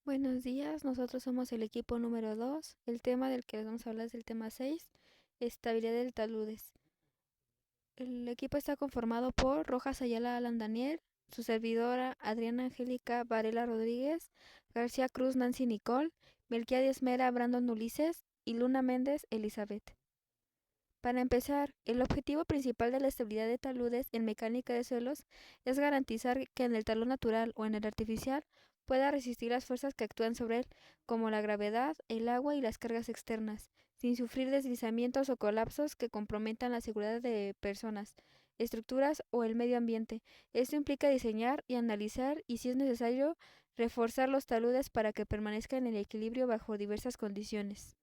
Buenos días, nosotros somos el equipo número 2. El tema del que les vamos a hablar es el tema 6, estabilidad del taludes. El equipo está conformado por Rojas Ayala Alan Daniel, su servidora Adriana Angélica Varela Rodríguez, García Cruz Nancy Nicole, Melquiades Mera Brandon Ulises y Luna Méndez Elizabeth. Para empezar, el objetivo principal de la estabilidad de taludes en mecánica de suelos es garantizar que en el talud natural o en el artificial pueda resistir las fuerzas que actúan sobre él, como la gravedad, el agua y las cargas externas, sin sufrir deslizamientos o colapsos que comprometan la seguridad de personas, estructuras o el medio ambiente. Esto implica diseñar y analizar y, si es necesario, reforzar los taludes para que permanezcan en equilibrio bajo diversas condiciones.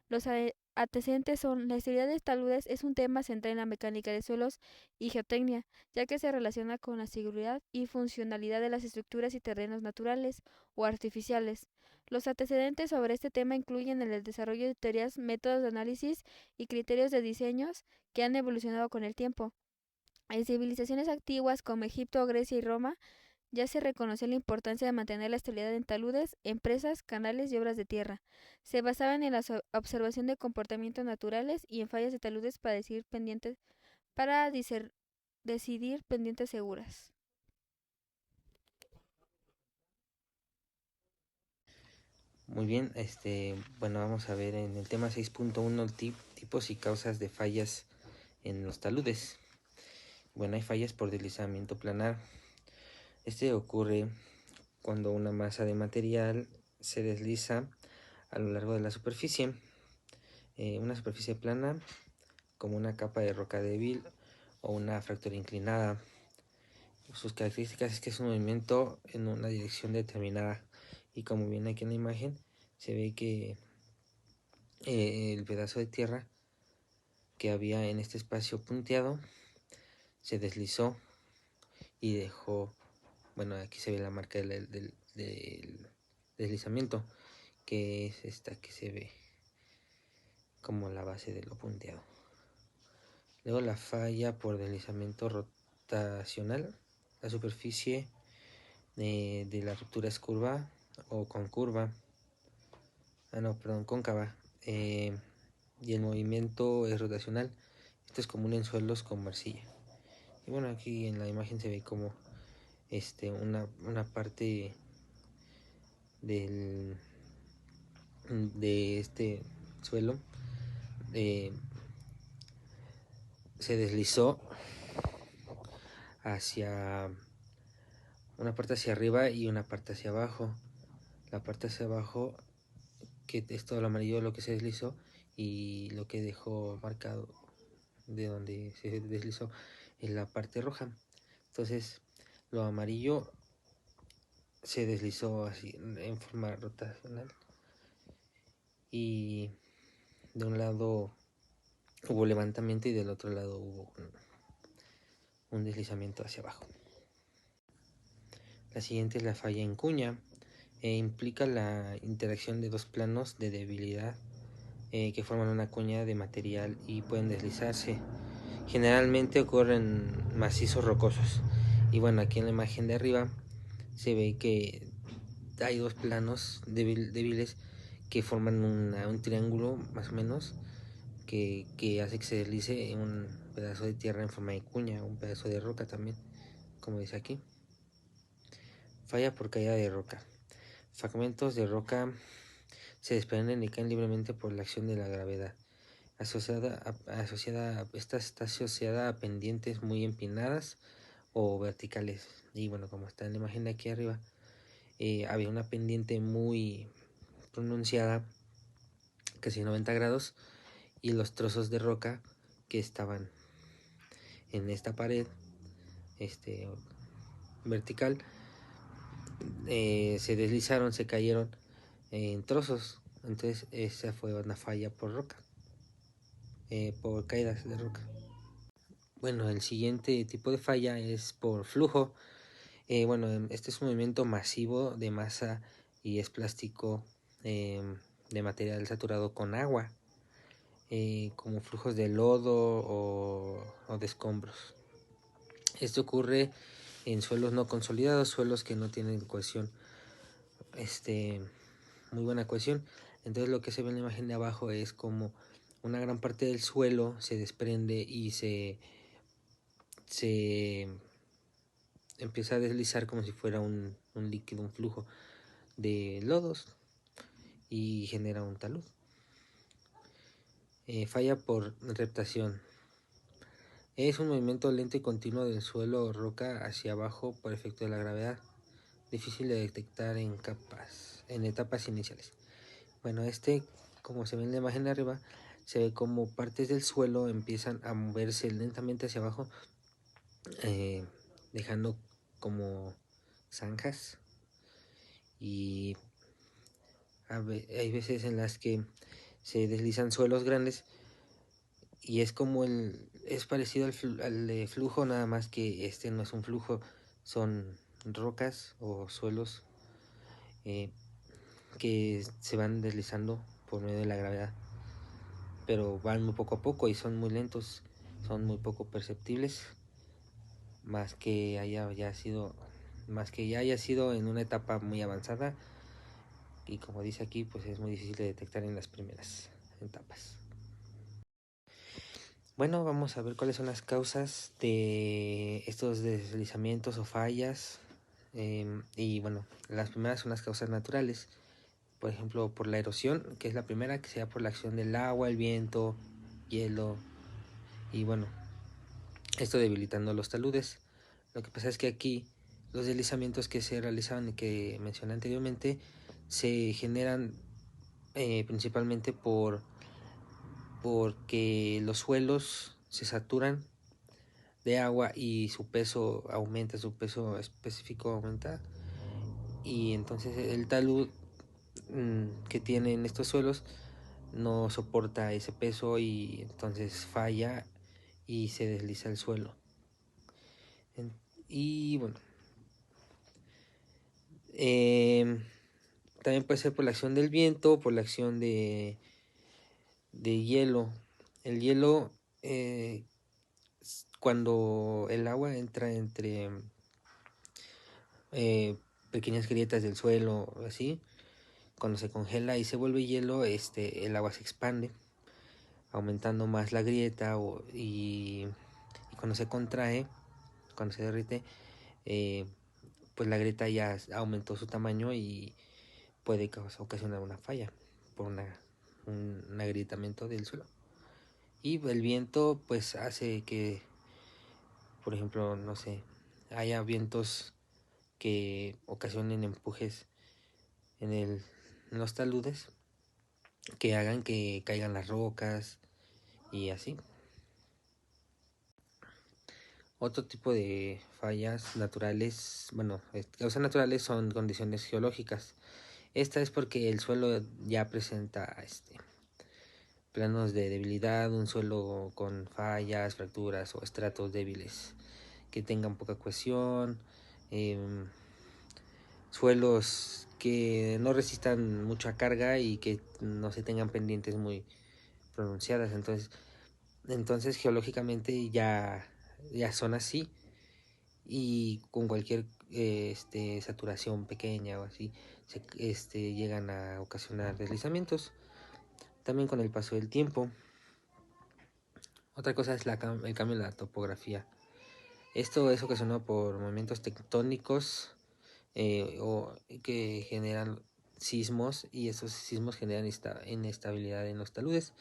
Los antecedentes son: la estabilidad de taludes es un tema central en la mecánica de suelos y geotecnia, ya que se relaciona con la seguridad y funcionalidad de las estructuras y terrenos naturales o artificiales. Los antecedentes sobre este tema incluyen el desarrollo de teorías, métodos de análisis y criterios de diseños que han evolucionado con el tiempo. En civilizaciones antiguas como Egipto, Grecia y Roma, ya se reconoció la importancia de mantener la estabilidad en taludes, empresas, canales y obras de tierra. Se basaban en la observación de comportamientos naturales y en fallas de taludes para decidir pendientes seguras. Muy bien, bueno, vamos a ver en el tema 6.1 tipos y causas de fallas en los taludes. Bueno, hay fallas por deslizamiento planar. Este ocurre cuando una masa de material se desliza a lo largo de la superficie. Una superficie plana, como una capa de roca débil o una fractura inclinada. Sus características es que es un movimiento en una dirección determinada, y como viene aquí en la imagen, se ve que el pedazo de tierra que había en este espacio punteado se deslizó y dejó, bueno, aquí se ve la marca del deslizamiento, que es esta que se ve como la base de lo punteado. Luego la falla por deslizamiento rotacional. La superficie de la ruptura es curva o concurva, cóncava, y el movimiento es rotacional. Esto es común en suelos con arcilla. Y bueno, aquí en la imagen se ve como una parte del, de este suelo se deslizó hacia una parte hacia arriba y una parte hacia abajo. La parte hacia abajo, que es todo lo amarillo lo que se deslizó, y lo que dejó marcado de donde se deslizó en la parte roja. Entonces lo amarillo se deslizó así en forma rotacional, y de un lado hubo levantamiento y del otro lado hubo un deslizamiento hacia abajo. La siguiente es la falla en cuña. Implica la interacción de dos planos de debilidad que forman una cuña de material y pueden deslizarse. Generalmente ocurren macizos rocosos. Y bueno, aquí en la imagen de arriba se ve que hay dos planos débiles que forman un triángulo más o menos, que hace que se deslice un pedazo de tierra en forma de cuña, un pedazo de roca también, como dice aquí. Falla por caída de roca. Fragmentos de roca se desprenden y caen libremente por la acción de la gravedad. Esta está asociada a pendientes muy empinadas o verticales. Y bueno, como está en la imagen de aquí arriba, había una pendiente muy pronunciada, casi 90 grados, y los trozos de roca que estaban en esta pared vertical se deslizaron, se cayeron en trozos. Entonces esa fue una falla por roca, por caídas de roca. Bueno, el siguiente tipo de falla es por flujo. Bueno, este es un movimiento masivo de masa y es plástico, de material saturado con agua, como flujos de lodo o de escombros. Esto ocurre en suelos no consolidados, suelos que no tienen cohesión muy buena cohesión. Entonces lo que se ve en la imagen de abajo es como una gran parte del suelo se desprende y se empieza a deslizar como si fuera un líquido, un flujo de lodos, y genera un talud. Falla por reptación. Es un movimiento lento y continuo del suelo o roca hacia abajo por efecto de la gravedad, difícil de detectar en etapas iniciales. Bueno, como se ve en la imagen de arriba, se ve como partes del suelo empiezan a moverse lentamente hacia abajo, eh, dejando como zanjas, y hay veces en las que se deslizan suelos grandes y es como es parecido al de flujo, nada más que este no es un flujo, son rocas o suelos eh, que se van deslizando por medio de la gravedad, pero van muy poco a poco y son muy lentos, son muy poco perceptibles, más que ya haya sido en una etapa muy avanzada, y como dice aquí, pues es muy difícil de detectar en las primeras etapas. Bueno, vamos a ver cuáles son las causas de estos deslizamientos o fallas. Y bueno, las primeras son las causas naturales. Por ejemplo, por la erosión, que es la primera, que sea por la acción del agua, el viento, hielo, y bueno, esto debilitando los taludes. Lo que pasa es que aquí los deslizamientos que se realizaban y que mencioné anteriormente se generan principalmente porque los suelos se saturan de agua y su peso aumenta, su peso específico aumenta, y entonces el talud que tienen estos suelos no soporta ese peso y entonces falla y se desliza el suelo. Y bueno, también puede ser por la acción del viento, por la acción de hielo. El hielo, cuando el agua entra entre pequeñas grietas del suelo, así, cuando se congela y se vuelve hielo, el agua se expande, aumentando más la grieta, y cuando se contrae, cuando se derrite, pues la grieta ya aumentó su tamaño y puede ocasionar una falla por un agrietamiento del suelo. Y el viento pues hace que, por ejemplo, no sé, haya vientos que ocasionen empujes en los taludes, que hagan que caigan las rocas y así. Otro tipo de fallas naturales, bueno, causas naturales, son condiciones geológicas. Esta es porque el suelo ya presenta planos de debilidad, un suelo con fallas, fracturas o estratos débiles que tengan poca cohesión, eh, suelos que no resistan mucha carga y que no se tengan pendientes muy pronunciadas. Entonces geológicamente ya son así, y con cualquier saturación pequeña o así llegan a ocasionar deslizamientos. También con el paso del tiempo. Otra cosa es el cambio en la topografía. Esto es ocasionado por movimientos tectónicos, o que generan sismos, y esos sismos generan inestabilidad en los taludes.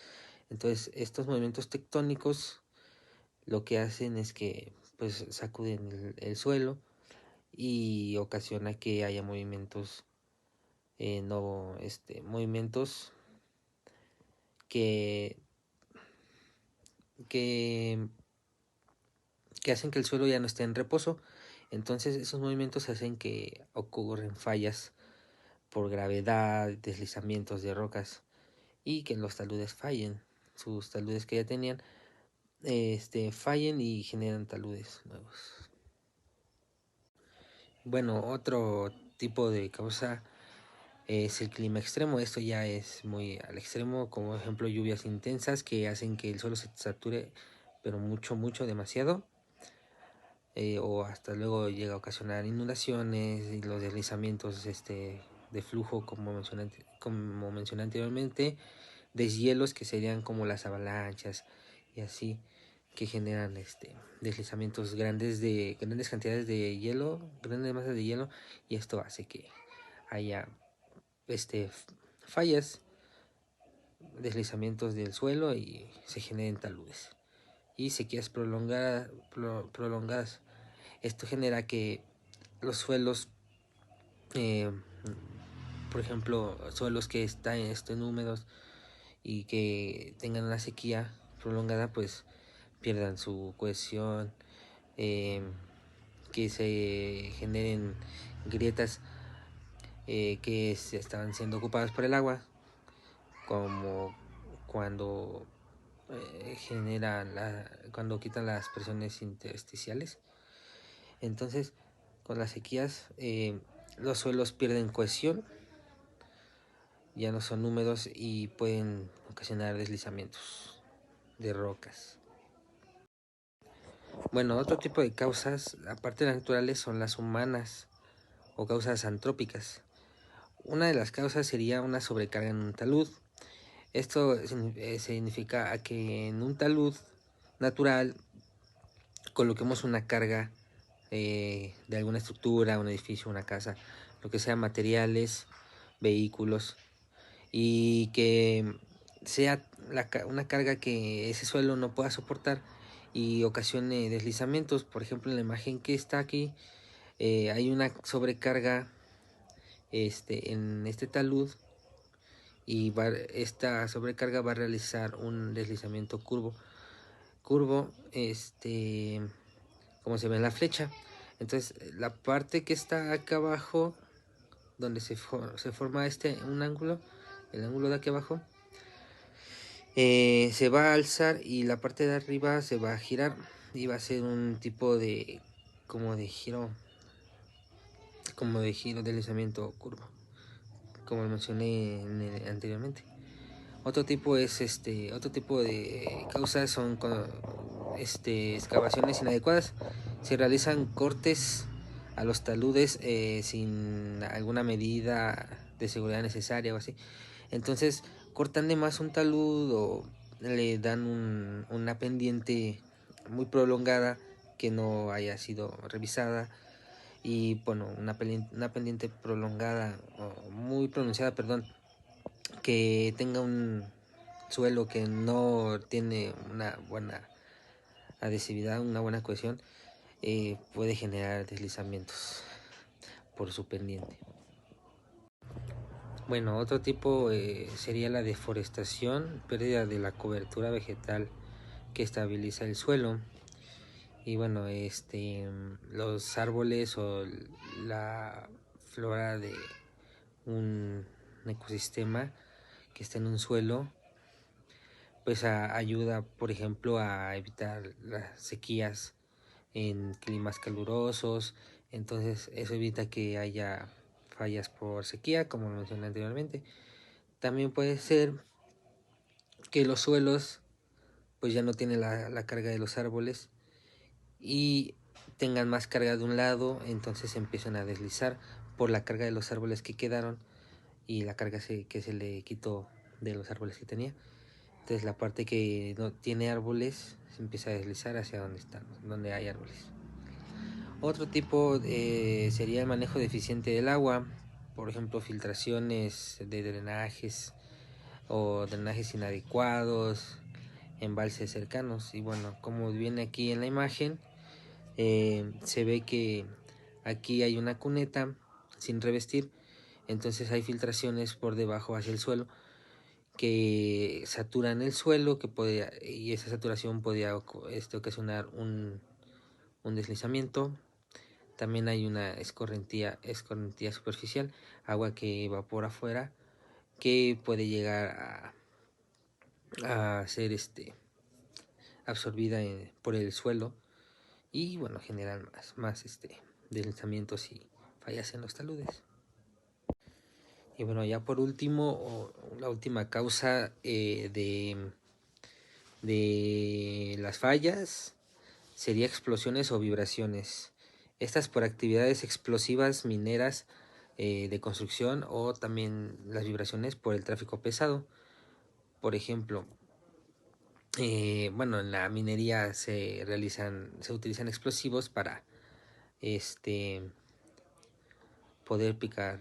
Entonces estos movimientos tectónicos lo que hacen es que pues sacuden el suelo y ocasiona que haya movimientos, no movimientos que que que hacen que el suelo ya no esté en reposo. Entonces esos movimientos hacen que ocurren fallas por gravedad, deslizamientos de rocas, y que los taludes fallen, sus taludes que ya tenían fallen y generan taludes nuevos. Bueno, otro tipo de causa es el clima extremo. Esto ya es muy al extremo, como ejemplo lluvias intensas que hacen que el suelo se sature, pero mucho, demasiado, o hasta luego llega a ocasionar inundaciones y los deslizamientos de flujo, como mencioné anteriormente, deshielos, que serían como las avalanchas y así, que generan deslizamientos grandes grandes cantidades de hielo, grandes masas de hielo, y esto hace que haya fallas, deslizamientos del suelo y se generen taludes y sequías prolongadas. Esto genera que los suelos, por ejemplo, suelos que estén húmedos y que tengan una sequía prolongada, pues pierdan su cohesión, que se generen grietas que estaban siendo ocupadas por el agua, como cuando cuando quitan las presiones intersticiales. Entonces, con las sequías, los suelos pierden cohesión, ya no son húmedos y pueden ocasionar deslizamientos de rocas. Bueno, otro tipo de causas, aparte de las naturales, son las humanas o causas antrópicas. Una de las causas sería una sobrecarga en un talud. Esto significa que en un talud natural coloquemos una carga de alguna estructura, un edificio, una casa, lo que sea, materiales, vehículos, y que sea una carga que ese suelo no pueda soportar y ocasione deslizamientos. Por ejemplo, en la imagen que está aquí, hay una sobrecarga en este talud, y esta sobrecarga va a realizar un deslizamiento curvo, como se ve en la flecha. Entonces, la parte que está acá abajo, donde se forma un ángulo, el ángulo de aquí abajo, se va a alzar, y la parte de arriba se va a girar y va a ser un tipo de giro, deslizamiento curvo, como lo mencioné anteriormente. Otro tipo de causas son excavaciones inadecuadas. Se realizan cortes a los taludes sin alguna medida de seguridad necesaria o así. Entonces cortan de más un talud, o le dan una pendiente muy prolongada que no haya sido revisada, y bueno, una pendiente prolongada o muy pronunciada, perdón, que tenga un suelo que no tiene una buena adhesividad, una buena cohesión, puede generar deslizamientos por su pendiente. Bueno, otro tipo sería la deforestación, pérdida de la cobertura vegetal que estabiliza el suelo. Y bueno, los árboles o la flora de un ecosistema que está en un suelo, pues ayuda, por ejemplo, a evitar las sequías en climas calurosos. Entonces eso evita que haya fallas por sequía, como mencioné anteriormente. También puede ser que los suelos pues ya no tienen la carga de los árboles y tengan más carga de un lado, entonces empiezan a deslizar por la carga de los árboles que quedaron y la carga que se le quitó de los árboles que tenía. Entonces la parte que no tiene árboles se empieza a deslizar hacia donde hay árboles. Otro tipo sería el manejo deficiente del agua, por ejemplo, filtraciones de drenajes o drenajes inadecuados, embalses cercanos. Y bueno, como viene aquí en la imagen, se ve que aquí hay una cuneta sin revestir, entonces hay filtraciones por debajo hacia el suelo que saturan el suelo, y esa saturación podría ocasionar un deslizamiento. También hay una escorrentía superficial, agua que evapora afuera, que puede llegar a ser absorbida por el suelo, y bueno, generan más deslizamientos y fallas en los taludes. Y bueno, ya por último, la última causa de las fallas sería explosiones o vibraciones. Estas por actividades explosivas mineras, de construcción, o también las vibraciones por el tráfico pesado. Por ejemplo, bueno, en la minería se utilizan explosivos para poder picar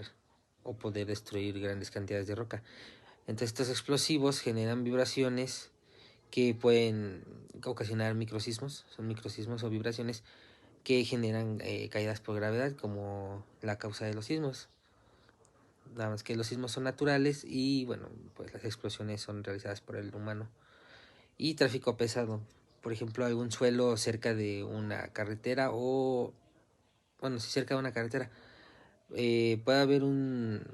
o poder destruir grandes cantidades de roca. Entonces estos explosivos generan vibraciones que pueden ocasionar microsismos, son microsismos o vibraciones que generan caídas por gravedad, como la causa de los sismos. Nada más que los sismos son naturales y bueno, pues las explosiones son realizadas por el humano. Y tráfico pesado, por ejemplo, algún suelo cerca de una carretera o, bueno, si cerca de una carretera, puede haber una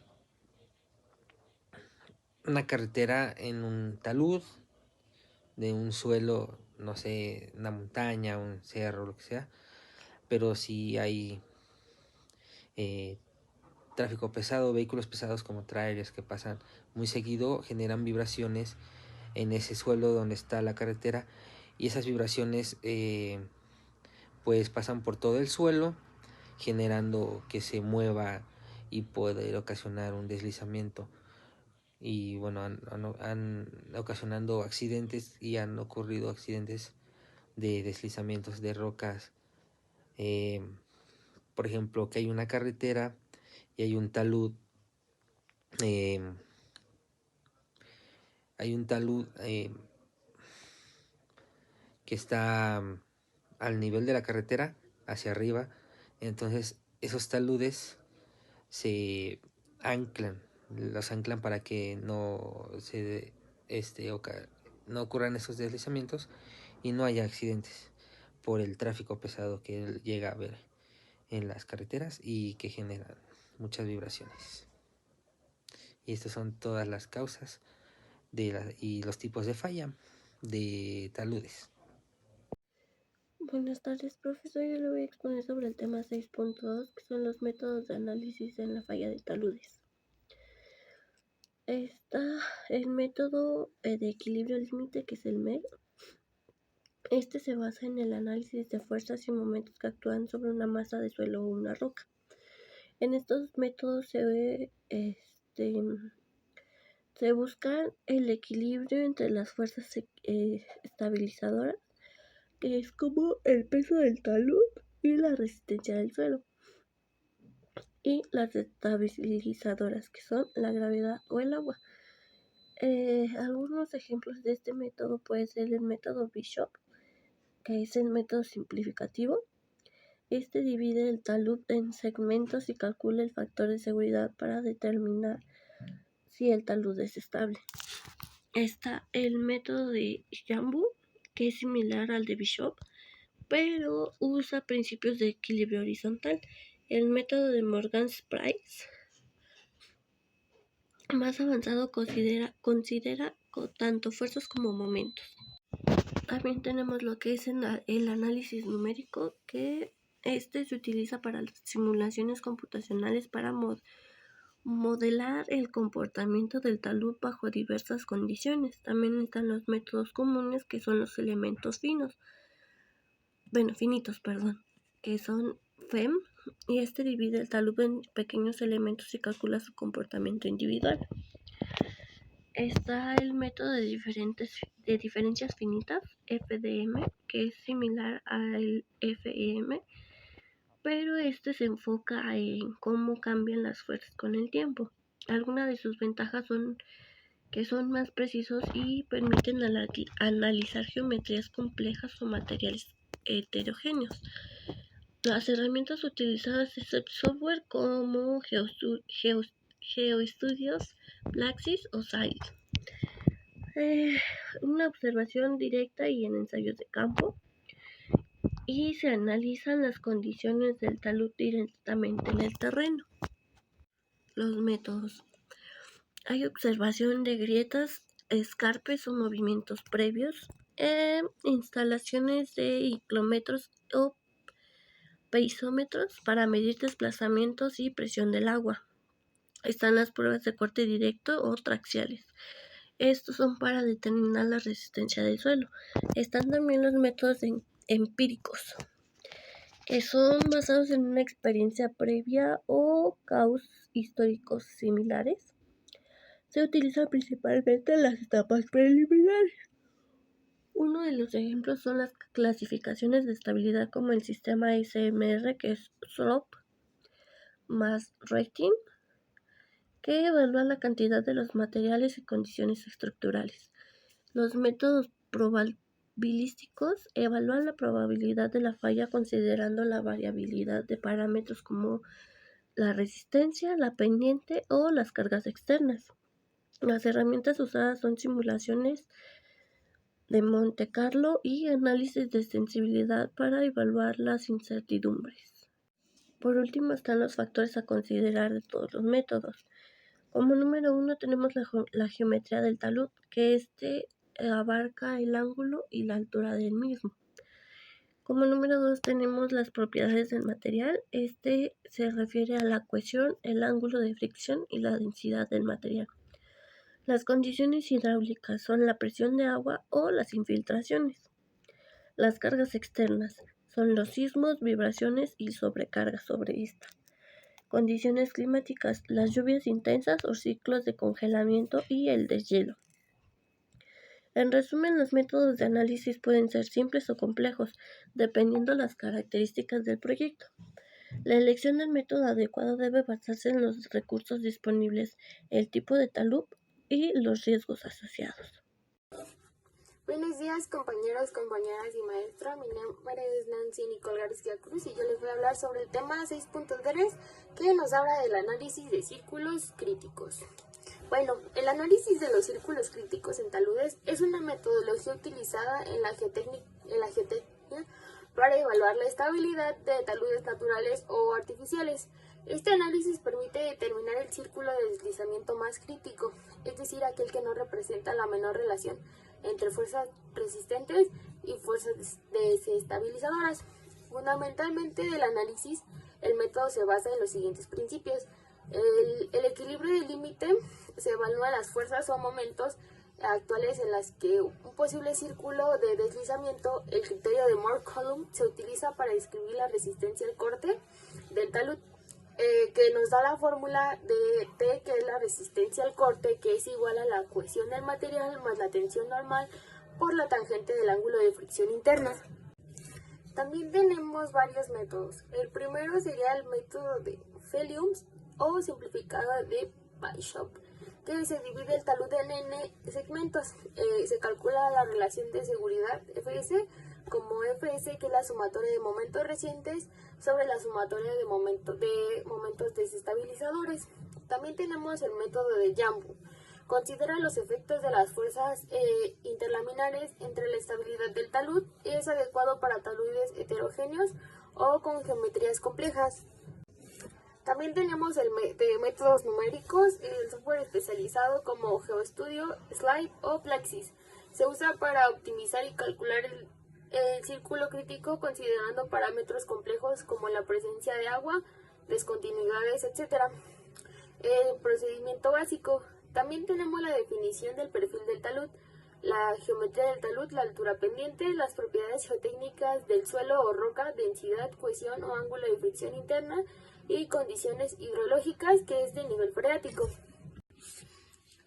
carretera en un talud de un suelo, no sé, una montaña, un cerro, lo que sea, pero si hay eh, tráfico pesado, vehículos pesados como trailers que pasan muy seguido, generan vibraciones en ese suelo donde está la carretera, y esas vibraciones pues pasan por todo el suelo, generando que se mueva y puede ocasionar un deslizamiento. Y bueno, han ocasionando accidentes, y han ocurrido accidentes de deslizamientos de rocas. Eh, por ejemplo, que hay una carretera y hay un talud. Eh, hay un talud que está al nivel de la carretera, hacia arriba. Entonces esos taludes se anclan, los anclan para que no se no ocurran esos deslizamientos y no haya accidentes por el tráfico pesado que llega a haber en las carreteras y que generan muchas vibraciones. Y estas son todas las causas y los tipos de falla de taludes. Buenas tardes, profesor. Yo le voy a exponer sobre el tema 6.2, que son los métodos de análisis en la falla de taludes. Está el método de equilibrio límite, que es el MER. Este se basa en el análisis de fuerzas y momentos que actúan sobre una masa de suelo o una roca. En estos métodos se busca el equilibrio entre las fuerzas estabilizadoras, que es como el peso del talud y la resistencia del suelo, y las estabilizadoras, que son la gravedad o el agua. Algunos ejemplos de este método puede ser el método Bishop, que es el método simplificativo. Este divide el talud en segmentos y calcula el factor de seguridad para determinar si el talud es estable. Está el método de Jambu, que es similar al de Bishop, pero usa principios de equilibrio horizontal. El método de Morgan-Price, más avanzado, considera tanto fuerzas como momentos. También tenemos lo que es el análisis numérico, que se utiliza para las simulaciones computacionales para modelar el comportamiento del talud bajo diversas condiciones. También están los métodos comunes, que son los elementos finitos, que son FEM, y divide el talud en pequeños elementos y calcula su comportamiento individual. Está el método de diferencias finitas, FDM, que es similar al FEM, pero se enfoca en cómo cambian las fuerzas con el tiempo. Algunas de sus ventajas son que son más precisos y permiten analizar geometrías complejas o materiales heterogéneos. Las herramientas utilizadas es el software como GeoStudios, Plaxis o SAIL. Una observación directa y en ensayos de campo, y se analizan las condiciones del talud directamente en el terreno. Los métodos: hay observación de grietas, escarpes o movimientos previos, instalaciones de hiclómetros o peisómetros para medir desplazamientos y presión del agua. Están las pruebas de corte directo o traxiales. Estos son para determinar la resistencia del suelo. Están también los métodos empíricos, que son basados en una experiencia previa o casos históricos similares. Se utilizan principalmente en las etapas preliminares. Uno de los ejemplos son las clasificaciones de estabilidad como el sistema SMR, que es Slope más Rating, que evalúa la cantidad de los materiales y condiciones estructurales. Los métodos probabilísticos evalúan la probabilidad de la falla considerando la variabilidad de parámetros como la resistencia, la pendiente o las cargas externas. Las herramientas usadas son simulaciones de Monte Carlo y análisis de sensibilidad para evaluar las incertidumbres. Por último están los factores a considerar de todos los métodos. Como número 1 tenemos la geometría del talud, que abarca el ángulo y la altura del mismo. Como número 2 tenemos las propiedades del material. Se refiere a la cohesión, el ángulo de fricción y la densidad del material. Las condiciones hidráulicas son la presión de agua o las infiltraciones. Las cargas externas son los sismos, vibraciones y sobrecargas sobre esta. Condiciones climáticas, las lluvias intensas o ciclos de congelamiento y el deshielo. En resumen, los métodos de análisis pueden ser simples o complejos, dependiendo las características del proyecto. La elección del método adecuado debe basarse en los recursos disponibles, el tipo de talud y los riesgos asociados. Buenos días, compañeros, compañeras y maestra. Mi nombre es Nancy Nicole García Cruz y yo les voy a hablar sobre el tema 6.3 que nos habla del análisis de círculos críticos. Bueno, el análisis de los círculos críticos en taludes es una metodología utilizada en la geotecnia para evaluar la estabilidad de taludes naturales o artificiales. Este análisis permite determinar el círculo de deslizamiento más crítico, es decir, aquel que no representa la menor relación entre fuerzas resistentes y fuerzas desestabilizadoras. Fundamentalmente del análisis, el método se basa en los siguientes principios. El equilibrio del límite: se evalúan las fuerzas o momentos actuales en las que un posible círculo de deslizamiento. El criterio de Moore-Coulomb se utiliza para describir la resistencia al corte del talud, que nos da la fórmula de T, que es la resistencia al corte, que es igual a la cohesión del material más la tensión normal por la tangente del ángulo de fricción interna. También tenemos varios métodos. El primero sería el método de Feliums o simplificado de Bishop, que se divide el talud en n segmentos. Se calcula la relación de seguridad Fs como Fs, que es la sumatoria de momentos recientes sobre la sumatoria de momentos desestabilizadores. También tenemos el método de Jambu. Considera los efectos de las fuerzas interlaminares entre la estabilidad del talud y es adecuado para taludes heterogéneos o con geometrías complejas. También tenemos de métodos numéricos, el software especializado como GeoStudio, Slide o Plaxis. Se usa para optimizar y calcular el círculo crítico considerando parámetros complejos como la presencia de agua, descontinuidades, etc. El procedimiento básico. También tenemos la definición del perfil del talud, la geometría del talud, la altura pendiente, las propiedades geotécnicas del suelo o roca, densidad, cohesión o ángulo de fricción interna y condiciones hidrológicas, que es de nivel freático.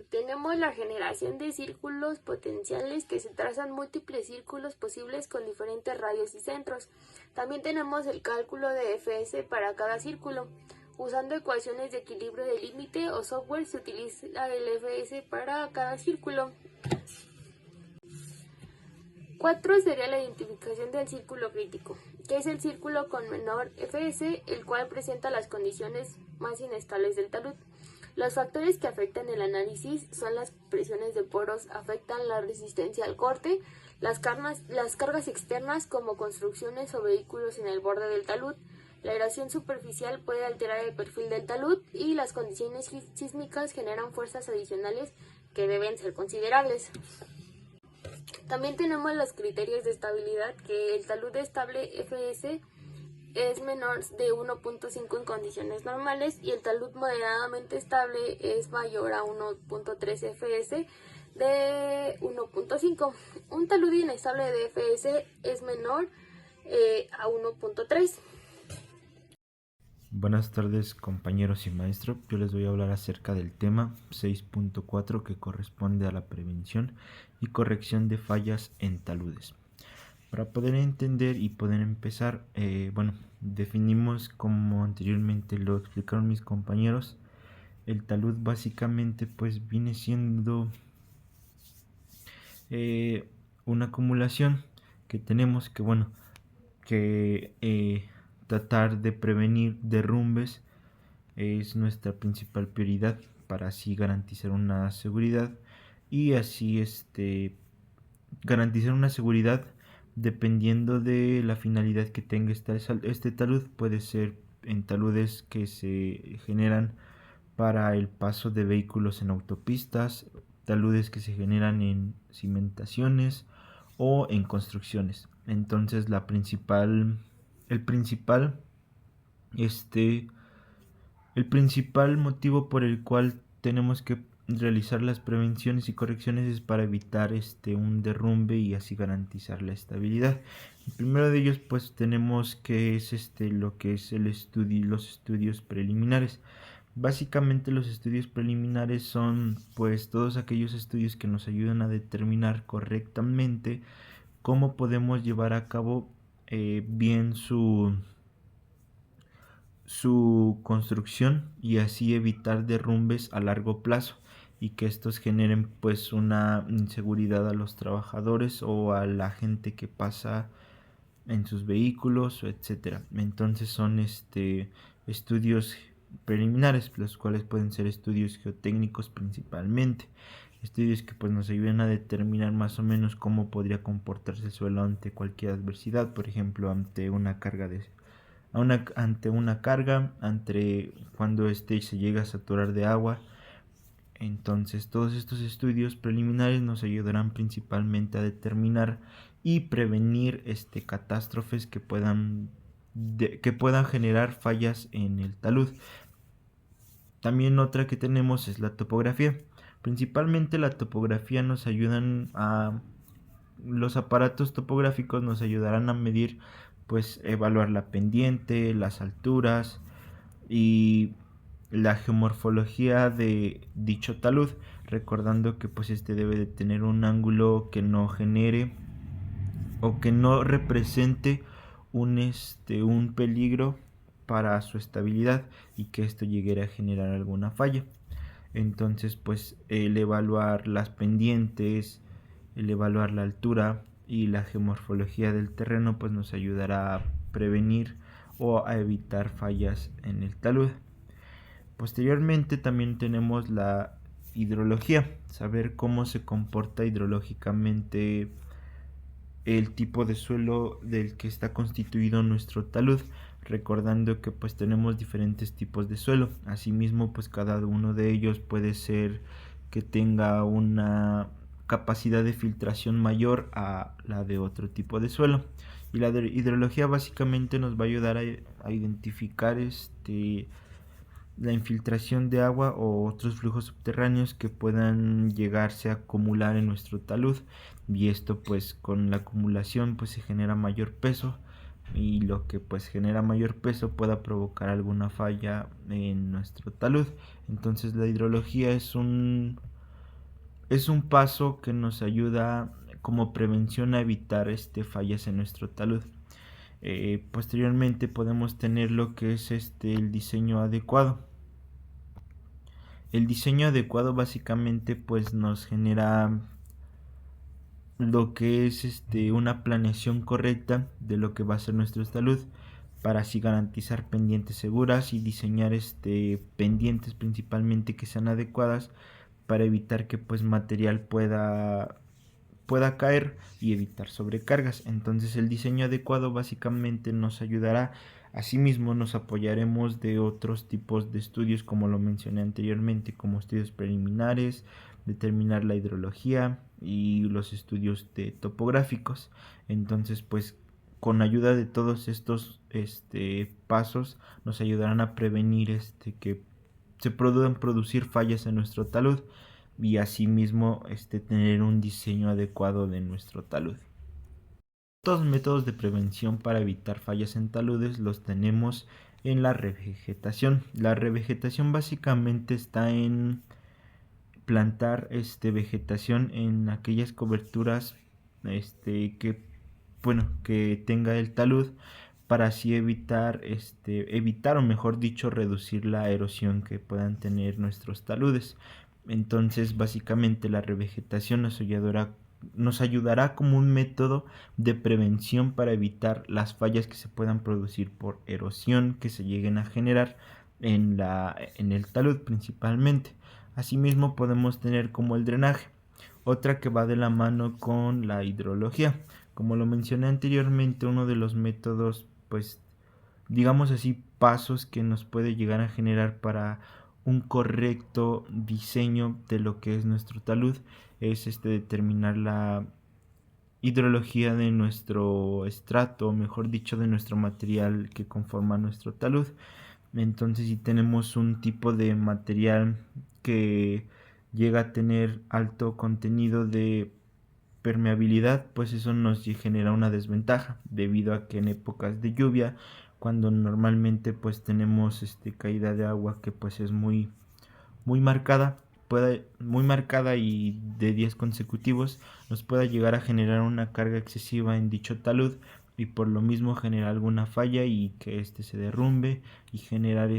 Tenemos la generación de círculos potenciales, que se trazan múltiples círculos posibles con diferentes radios y centros. También tenemos el cálculo de Fs para cada círculo. Usando ecuaciones de equilibrio de límite o software se utiliza el Fs para cada círculo. 4 sería la identificación del círculo crítico, que es el círculo con menor Fs, el cual presenta las condiciones más inestables del talud. Los factores que afectan el análisis son las presiones de poros, afectan la resistencia al corte, las cargas externas como construcciones o vehículos en el borde del talud, la erosión superficial puede alterar el perfil del talud y las condiciones sísmicas generan fuerzas adicionales que deben ser considerables. También tenemos los criterios de estabilidad, que el talud estable Fs es menor de 1.5 en condiciones normales y el talud moderadamente estable es mayor a 1.3 Fs de 1.5. Un talud inestable de Fs es menor a 1.3. Buenas tardes compañeros y maestro, yo les voy a hablar acerca del tema 6.4 que corresponde a la prevención y corrección de fallas en taludes. Para poder entender y poder empezar, definimos, como anteriormente lo explicaron mis compañeros, el talud básicamente pues viene siendo una acumulación que tenemos que tratar de prevenir derrumbes es nuestra principal prioridad para así garantizar una seguridad y así garantizar una seguridad dependiendo de la finalidad que tenga este talud. Puede ser en taludes que se generan para el paso de vehículos en autopistas, taludes que se generan en cimentaciones o en construcciones. Entonces el principal motivo por el cual tenemos que realizar las prevenciones y correcciones es para evitar un derrumbe y así garantizar la estabilidad. El primero de ellos pues tenemos que es lo que es los estudios preliminares. Básicamente los estudios preliminares son pues todos aquellos estudios que nos ayudan a determinar correctamente cómo podemos llevar a cabo bien su construcción y así evitar derrumbes a largo plazo y que estos generen pues una inseguridad a los trabajadores o a la gente que pasa en sus vehículos, etcétera. Entonces son estudios preliminares, los cuales pueden ser estudios geotécnicos principalmente, estudios que pues nos ayudan a determinar más o menos cómo podría comportarse el suelo ante cualquier adversidad, por ejemplo ante una carga ante cuando se llega a saturar de agua. Entonces todos estos estudios preliminares nos ayudarán principalmente a determinar y prevenir catástrofes que puedan generar fallas en el talud. También otra que tenemos es la topografía. Principalmente la topografía los aparatos topográficos nos ayudarán a medir, pues evaluar la pendiente, las alturas y la geomorfología de dicho talud, recordando que pues debe de tener un ángulo que no genere o que no represente un peligro para su estabilidad y que esto llegue a generar alguna falla. Entonces pues el evaluar las pendientes, el evaluar la altura y la geomorfología del terreno pues nos ayudará a prevenir o a evitar fallas en el talud. Posteriormente también tenemos la hidrología, saber cómo se comporta hidrológicamente el tipo de suelo del que está constituido nuestro talud, recordando que pues tenemos diferentes tipos de suelo. Asimismo pues cada uno de ellos puede ser que tenga una capacidad de filtración mayor a la de otro tipo de suelo, y la hidrología básicamente nos va a ayudar a identificar la infiltración de agua o otros flujos subterráneos que puedan llegarse a acumular en nuestro talud, y esto pues con la acumulación pues se genera mayor peso, y lo que pues genera mayor peso pueda provocar alguna falla en nuestro talud. Entonces la hidrología es un paso que nos ayuda como prevención a evitar fallas en nuestro talud. Posteriormente podemos tener lo que es el diseño adecuado. El diseño adecuado básicamente pues nos genera lo que es una planeación correcta de lo que va a ser nuestro talud, para así garantizar pendientes seguras y diseñar pendientes principalmente que sean adecuadas para evitar que pues material pueda caer y evitar sobrecargas. Entonces el diseño adecuado básicamente nos ayudará. Asimismo nos apoyaremos de otros tipos de estudios, como lo mencioné anteriormente, como estudios preliminares, determinar la hidrología y los estudios topográficos. Entonces pues con ayuda de todos estos pasos nos ayudarán a prevenir que se puedan producir fallas en nuestro talud, y asimismo tener un diseño adecuado de nuestro talud. Estos métodos de prevención para evitar fallas en taludes los tenemos en la revegetación. La revegetación básicamente está en plantar vegetación en aquellas coberturas que tenga el talud, para así evitar o mejor dicho reducir la erosión que puedan tener nuestros taludes. Entonces básicamente la revegetación nos ayudará como un método de prevención para evitar las fallas que se puedan producir por erosión que se lleguen a generar en el talud principalmente. Asimismo podemos tener como el drenaje, otra que va de la mano con la hidrología. Como lo mencioné anteriormente, uno de los métodos, pues digamos así, pasos que nos puede llegar a generar para un correcto diseño de lo que es nuestro talud es determinar la hidrología de nuestro estrato, mejor dicho, de nuestro material que conforma nuestro talud. Entonces, si tenemos un tipo de material que llega a tener alto contenido de permeabilidad, pues eso nos genera una desventaja, debido a que en épocas de lluvia, cuando normalmente pues tenemos caída de agua que pues es muy marcada, muy marcada y de días consecutivos, nos pueda llegar a generar una carga excesiva en dicho talud, y por lo mismo generar alguna falla y que se derrumbe y generar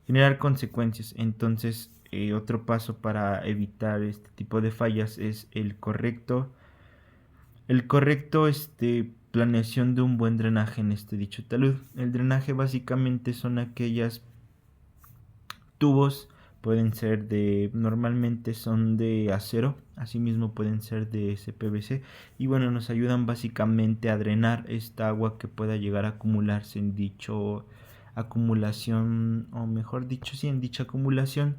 generar consecuencias. Entonces otro paso para evitar este tipo de fallas es el correcto planeación de un buen drenaje en dicho talud. El drenaje básicamente son aquellas tubos, normalmente son de acero, asimismo pueden ser de SPVC, y bueno, nos ayudan básicamente a drenar esta agua que pueda llegar a acumularse en dicho acumulación, o mejor dicho, sí, en dicha acumulación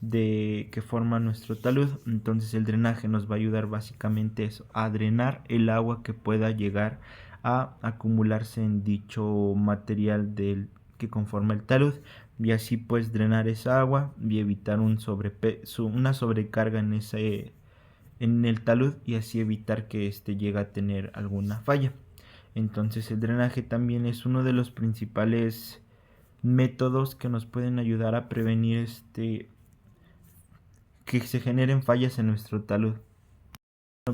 que forma nuestro talud. Entonces el drenaje nos va a ayudar básicamente eso, a drenar el agua que pueda llegar a acumularse en dicho material que conforma el talud, y así pues drenar esa agua y evitar una sobrecarga en el talud, y así evitar que llegue a tener alguna falla. Entonces el drenaje también es uno de los principales métodos que nos pueden ayudar a prevenir que se generen fallas en nuestro talud.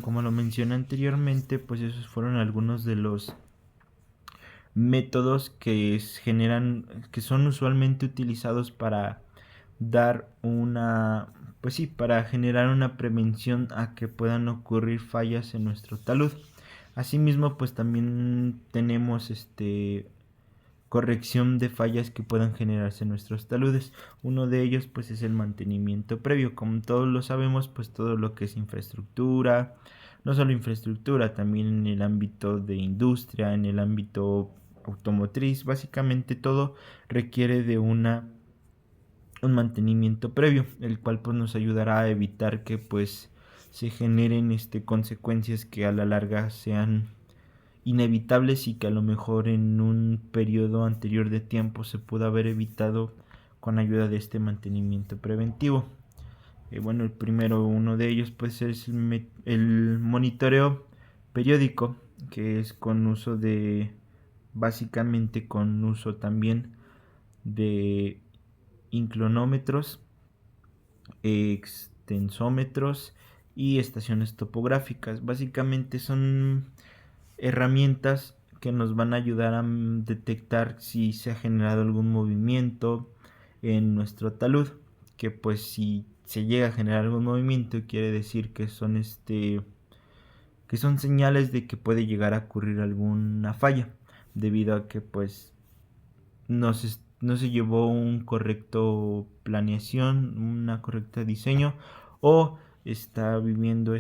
Como lo mencioné anteriormente, pues esos fueron algunos de los métodos que son usualmente utilizados para dar para generar una prevención a que puedan ocurrir fallas en nuestro talud. Asimismo, pues también tenemos corrección de fallas que puedan generarse en nuestros taludes. Uno de ellos pues es el mantenimiento previo. Como todos lo sabemos, pues todo lo que es infraestructura, no solo infraestructura, también en el ámbito de industria, en el ámbito automotriz, básicamente todo requiere de un mantenimiento previo, el cual pues nos ayudará a evitar que pues se generen consecuencias que a la larga sean inevitables, y que a lo mejor en un periodo anterior de tiempo se pudo haber evitado con ayuda de este mantenimiento preventivo. Bueno, uno de ellos pues es el monitoreo periódico, que es básicamente con uso también de inclinómetros, extensómetros y estaciones topográficas. Básicamente son herramientas que nos van a ayudar a detectar si se ha generado algún movimiento en nuestro talud, que pues si se llega a generar algún movimiento quiere decir que son señales de que puede llegar a ocurrir alguna falla, debido a que pues no se llevó un correcto planeación, una correcta diseño, o está viviendo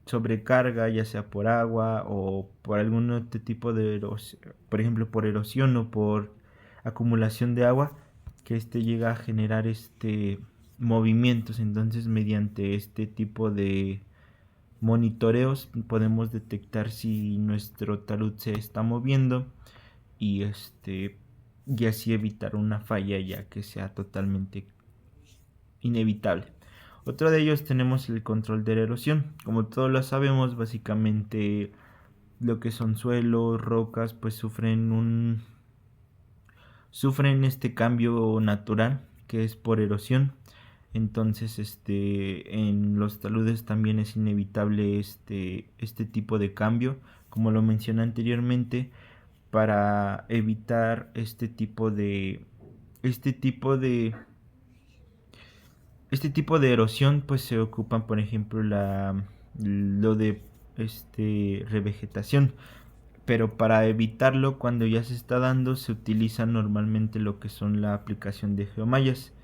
sobrecarga, ya sea por agua o por algún otro tipo de erosión, por ejemplo por erosión o por acumulación de agua, que llega a generar movimientos. Entonces mediante este tipo de monitoreos podemos detectar si nuestro talud se está moviendo, y así evitar una falla ya que sea totalmente inevitable. Otro de ellos tenemos el control de la erosión. Como todos lo sabemos, básicamente lo que son suelos, rocas, pues sufren este cambio natural que es por erosión. Entonces en los taludes también es inevitable este tipo de cambio, como lo mencioné anteriormente, para evitar este tipo de erosión. Pues se ocupan, por ejemplo, lo de revegetación, pero para evitarlo, cuando ya se está dando, se utiliza normalmente lo que son la aplicación de geomallas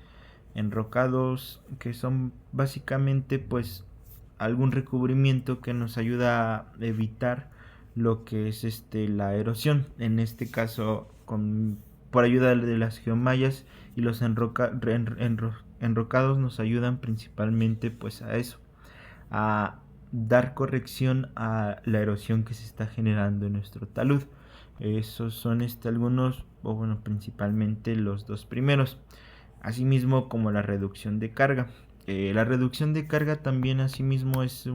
enrocados, que son básicamente pues algún recubrimiento que nos ayuda a evitar lo que es la erosión. En este caso, por ayuda de las geomallas, y los enrocados nos ayudan principalmente pues a eso, a dar corrección a la erosión que se está generando en nuestro talud. Esos son algunos, o bueno, principalmente los dos primeros. Asimismo, como la reducción de carga. La reducción de carga también asimismo es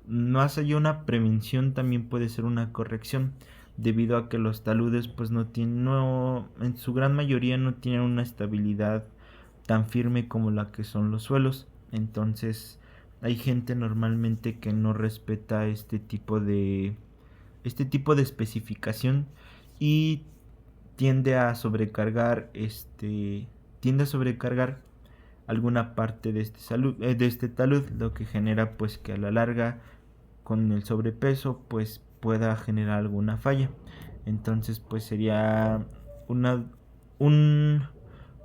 más allá una prevención, también puede ser una corrección, debido a que los taludes pues en su gran mayoría no tienen una estabilidad tan firme como la que son los suelos. Entonces hay gente normalmente que no respeta este tipo de especificación, y tiende a sobrecargar alguna parte de este talud, lo que genera pues que a la larga, con el sobrepeso, pues pueda generar alguna falla. Entonces pues sería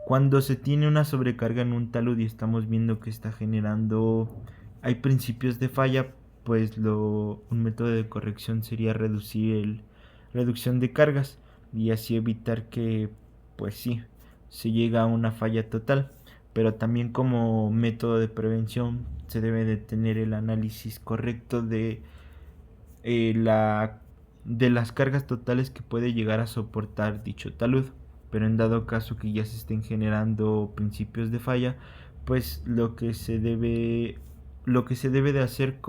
cuando se tiene una sobrecarga en un talud y estamos viendo que está generando, hay principios de falla, pues un método de corrección sería reducción de cargas, y así evitar que pues sí se llega a una falla total. Pero también, como método de prevención, se debe de tener el análisis correcto de las cargas totales que puede llegar a soportar dicho talud. Pero en dado caso que ya se estén generando principios de falla, pues lo que se debe de hacer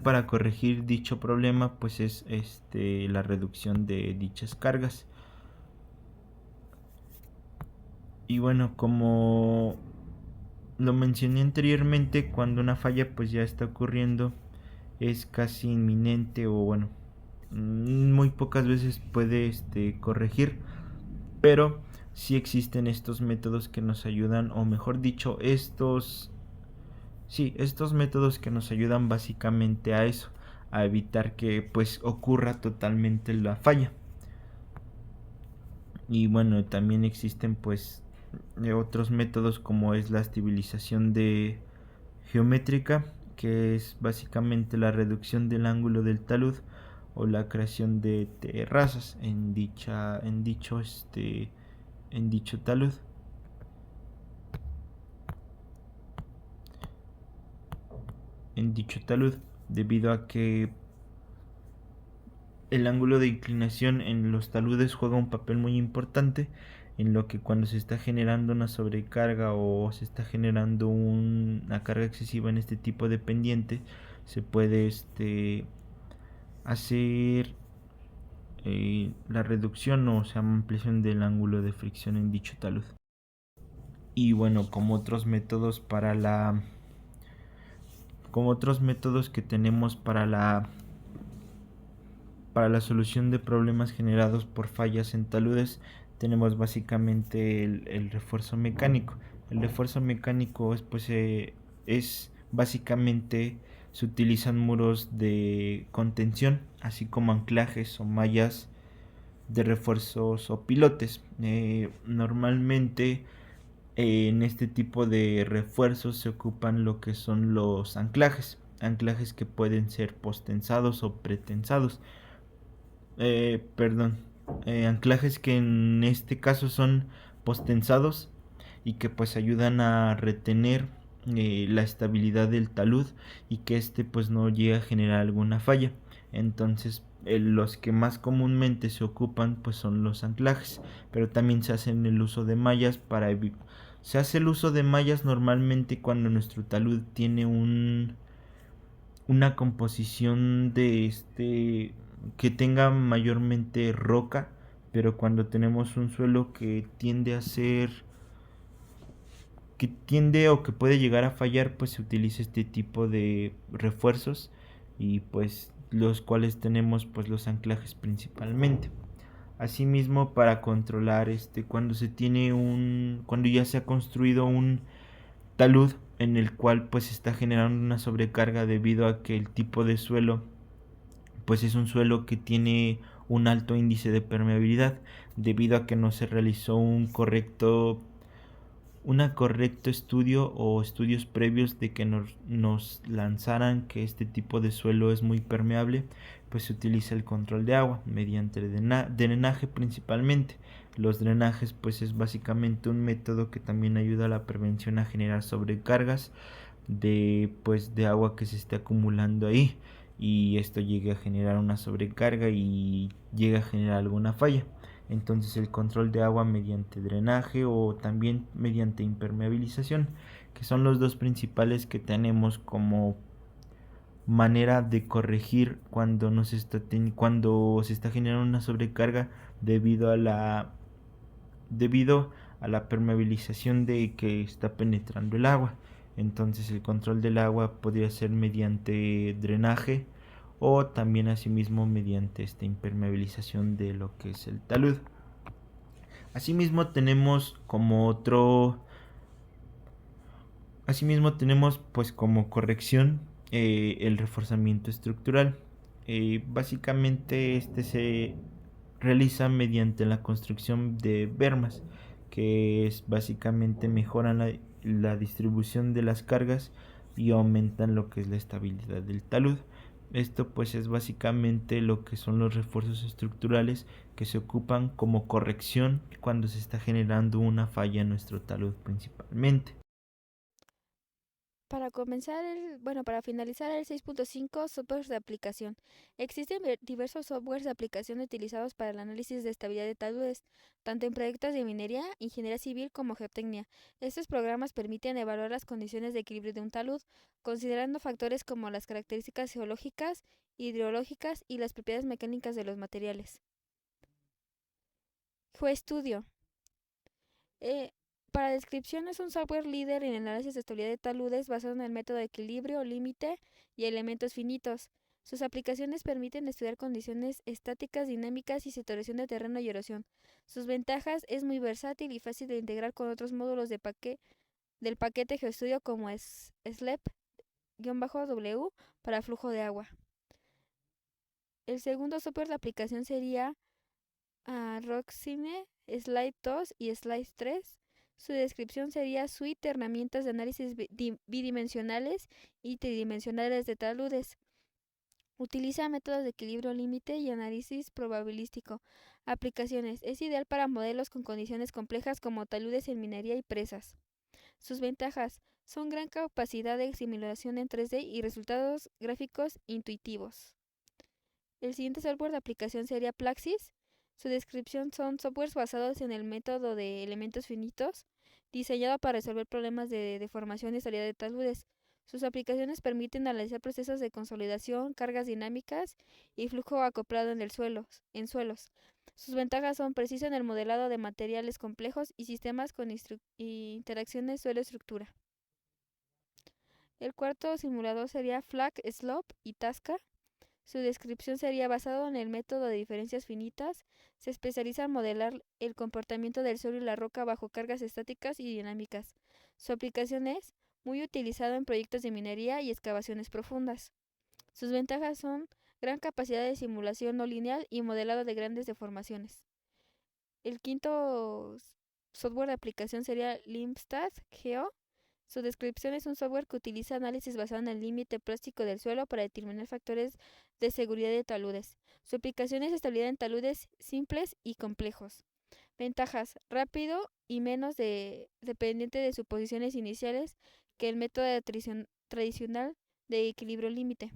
para corregir dicho problema pues es la reducción de dichas cargas. Y bueno, como lo mencioné anteriormente, cuando una falla pues ya está ocurriendo, es casi inminente, o bueno, muy pocas veces puede corregir, pero sí existen estos métodos que nos ayudan, o mejor dicho, estos métodos que nos ayudan básicamente a eso, a evitar que pues ocurra totalmente la falla. Y bueno, también existen pues otros métodos, como es la estabilización geométrica, que es básicamente la reducción del ángulo del talud, o la creación de terrazas en dicho talud. Debido a que el ángulo de inclinación en los taludes juega un papel muy importante, en lo que cuando se está generando una sobrecarga o se está generando una carga excesiva en este tipo de pendiente, se puede hacer la reducción, o sea, ampliación del ángulo de fricción en dicho talud. Y bueno, como otros métodos que tenemos para la solución de problemas generados por fallas en taludes, tenemos básicamente el refuerzo mecánico. El refuerzo mecánico es básicamente, se utilizan muros de contención, así como anclajes o mallas de refuerzos o pilotes. Normalmente en este tipo de refuerzos se ocupan lo que son los anclajes que pueden ser postensados o pretensados. Anclajes que en este caso son postensados, y que pues ayudan a retener la estabilidad del talud, y que pues no llegue a generar alguna falla. Entonces los que más comúnmente se ocupan pues son los anclajes, pero también se hace el uso de mallas se hace el uso de mallas normalmente cuando nuestro talud tiene una composición de que tenga mayormente roca, pero cuando tenemos un suelo que tiende a ser que tiende o que puede llegar a fallar, pues se utiliza este tipo de refuerzos y pues los cuales tenemos pues los anclajes principalmente. Asimismo, para controlar cuando se tiene cuando ya se ha construido un talud en el cual pues se está generando una sobrecarga debido a que el tipo de suelo pues es un suelo que tiene un alto índice de permeabilidad debido a que no se realizó un correcto estudio o estudios previos de que nos lanzaran que este tipo de suelo es muy permeable, pues se utiliza el control de agua mediante drenaje principalmente. Los drenajes pues es básicamente un método que también ayuda a la prevención a generar sobrecargas de agua que se esté acumulando ahí y esto llegue a generar una sobrecarga y llega a generar alguna falla. Entonces el control de agua mediante drenaje o también mediante impermeabilización, que son los dos principales que tenemos como manera de corregir cuando cuando se está generando una sobrecarga debido a la permeabilización de que está penetrando el agua. Entonces el control del agua podría ser mediante drenaje o también asimismo mediante esta impermeabilización de lo que es el talud. Asimismo tenemos pues como corrección el reforzamiento estructural. Básicamente este se realiza mediante la construcción de bermas, que es básicamente mejoran la distribución de las cargas y aumentan lo que es la estabilidad del talud. Esto pues es básicamente lo que son los refuerzos estructurales que se ocupan como corrección cuando se está generando una falla en nuestro talud principalmente. Para finalizar el 6.5, softwares de aplicación. Existen diversos softwares de aplicación utilizados para el análisis de estabilidad de taludes, tanto en proyectos de minería, ingeniería civil como geotecnia. Estos programas permiten evaluar las condiciones de equilibrio de un talud, considerando factores como las características geológicas, hidrológicas y las propiedades mecánicas de los materiales. GeoStudio. Eh, para descripción es un software líder en el análisis de estabilidad de taludes basado en el método de equilibrio, límite y elementos finitos. Sus aplicaciones permiten estudiar condiciones estáticas, dinámicas y saturación de terreno y erosión. Sus ventajas es muy versátil y fácil de integrar con otros módulos del paquete GeoStudio como es SLEP-W para flujo de agua. El segundo software de aplicación sería Rockcine, Slide 2 y Slide 3. Su descripción sería suite de herramientas de análisis bidimensionales y tridimensionales de taludes. Utiliza métodos de equilibrio límite y análisis probabilístico. Aplicaciones. Es ideal para modelos con condiciones complejas como taludes en minería y presas. Sus ventajas son gran capacidad de simulación en 3D y resultados gráficos intuitivos. El siguiente software de aplicación sería Plaxis. Su descripción son softwares basados en el método de elementos finitos, diseñado para resolver problemas de deformación y salida de taludes. Sus aplicaciones permiten analizar procesos de consolidación, cargas dinámicas y flujo acoplado en suelos. Sus ventajas son preciso en el modelado de materiales complejos y sistemas con interacciones suelo-estructura. El cuarto simulador sería Flag, Slope y Tasca. Su descripción sería basado en el método de diferencias finitas. Se especializa en modelar el comportamiento del suelo y la roca bajo cargas estáticas y dinámicas. Su aplicación es muy utilizado en proyectos de minería y excavaciones profundas. Sus ventajas son gran capacidad de simulación no lineal y modelado de grandes deformaciones. El quinto software de aplicación sería Limstad Geo. Su descripción es un software que utiliza análisis basado en el límite plástico del suelo para determinar factores de seguridad de taludes. Su aplicación es estabilidad en taludes simples y complejos. Ventajas: rápido y menos dependiente de suposiciones iniciales que el método tradicional de equilibrio límite.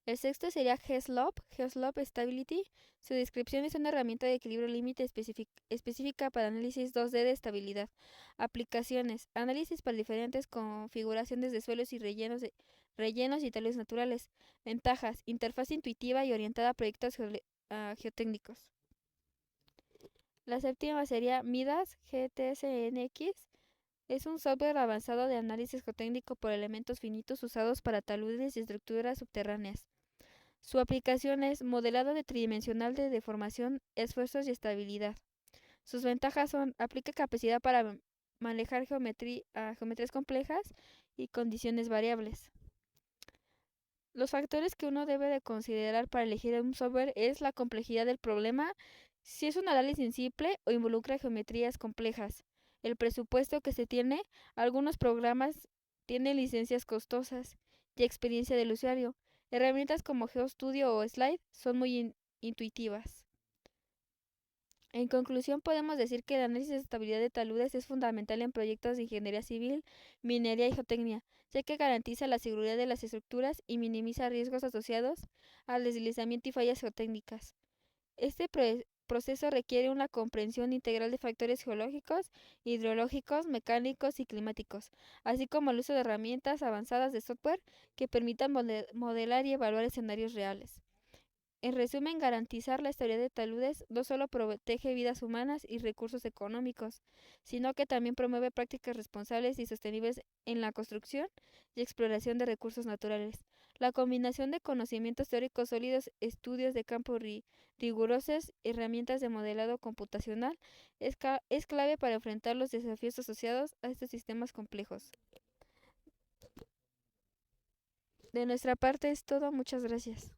El sexto sería GeoSlope Stability. Su descripción es una herramienta de equilibrio límite específica para análisis 2D de estabilidad. Aplicaciones: análisis para diferentes configuraciones de suelos y rellenos y talud naturales. Ventajas: interfaz intuitiva y orientada a proyectos geotécnicos. La séptima sería Midas GTSNX. Es un software avanzado de análisis geotécnico por elementos finitos usados para taludes y estructuras subterráneas. Su aplicación es modelado tridimensional de deformación, esfuerzos y estabilidad. Sus ventajas son: aplica capacidad para manejar geometrías complejas y condiciones variables. Los factores que uno debe de considerar para elegir un software es la complejidad del problema, si es un análisis simple o involucra geometrías complejas, el presupuesto que se tiene. Algunos programas tienen licencias costosas y experiencia del usuario. Herramientas como GeoStudio o Slide son muy intuitivas. En conclusión, podemos decir que el análisis de estabilidad de taludes es fundamental en proyectos de ingeniería civil, minería y geotecnia, ya que garantiza la seguridad de las estructuras y minimiza riesgos asociados al deslizamiento y fallas geotécnicas. Este proceso requiere una comprensión integral de factores geológicos, hidrológicos, mecánicos y climáticos, así como el uso de herramientas avanzadas de software que permitan modelar y evaluar escenarios reales. En resumen, garantizar la estabilidad de taludes no solo protege vidas humanas y recursos económicos, sino que también promueve prácticas responsables y sostenibles en la construcción y exploración de recursos naturales. La combinación de conocimientos teóricos sólidos, estudios de campo rigurosos, herramientas de modelado computacional, es clave para enfrentar los desafíos asociados a estos sistemas complejos. De nuestra parte es todo. Muchas gracias.